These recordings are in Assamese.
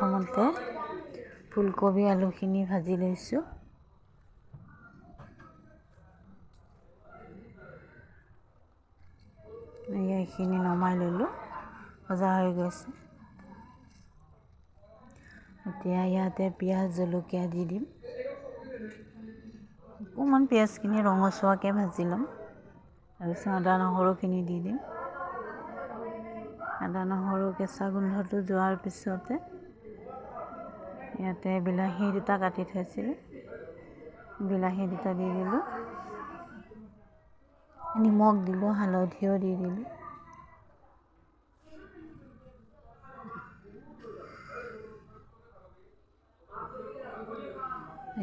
প্ৰথমতে ফুলকবি আলুখিনি ভাজি লৈছোঁ। এইখিনি নমাই ল'লোঁ, ভজা হৈ গৈছে। এতিয়া ইয়াতে পিঁয়াজ জলকীয়া দি দিম। অকণমান পিঁয়াজখিনি ৰঙচুৱাকৈ ভাজি ল'ম। তাৰপিছত আদা নহৰুখিনি দি দিম। আদা নহৰু কেঁচা গোন্ধটো যোৱাৰ পিছতে ইয়াতে বিলাহী দুটা কাটি থৈছিলোঁ, বিলাহী দুটা দি দিলোঁ। নিমখ দিলোঁ, হালধিও দি দিলোঁ।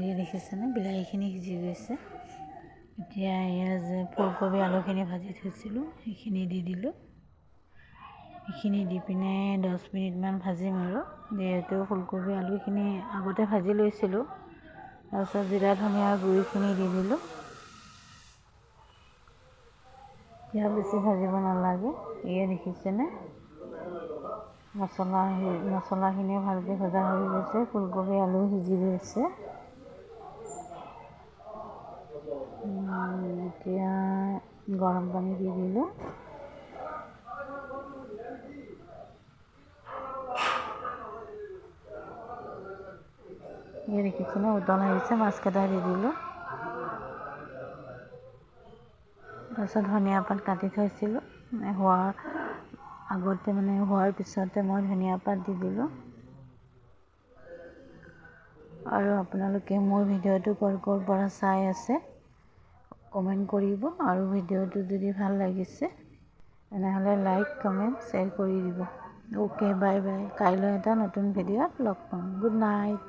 এই দেখিছেনে বিলাহীখিনি সিজি গৈছে। এতিয়া এয়া যে ফুলকবি আলুখিনি ভাজি থৈছিলোঁ সেইখিনি দি দিলোঁ। সেইখিনি দি পিনে 10 মিনিটমান ভাজিম আৰু যিহেতু ফুলকবি আলুখিনি আগতে ভাজি লৈছিলোঁ। তাৰপিছত জিৰা ধনিয়াৰ গুড়িখিনি দি দিলোঁ। এতিয়া বেছি ভাজিব নালাগে। এয়া দেখিছেনে মছলাখিনিও ভালকৈ ভজা হৈ গৈছে, ফুলকবি আলু সিজি গৈছে। এতিয়া গৰম পানী দি দিলোঁ। এই দেখিছেনে উতল আহিছে, মাছকেইটা দি দিলোঁ। তাৰপিছত ধনিয়া পাত কাটি থৈছিলোঁ, হোৱাৰ পিছতে মই ধনিয়া পাত দি দিলোঁ। আৰু আপোনালোকে মোৰ ভিডিঅ'টো ক'ৰ পৰা চাই আছে কমেণ্ট কৰিব, আৰু ভিডিঅ'টো যদি ভাল লাগিছে তেনেহ'লে লাইক কমেণ্ট শ্বেয়াৰ কৰি দিব। Okay, bye bye. কাইলৈ এটা নতুন ভিডিঅ'ত লগ পাম। Good night.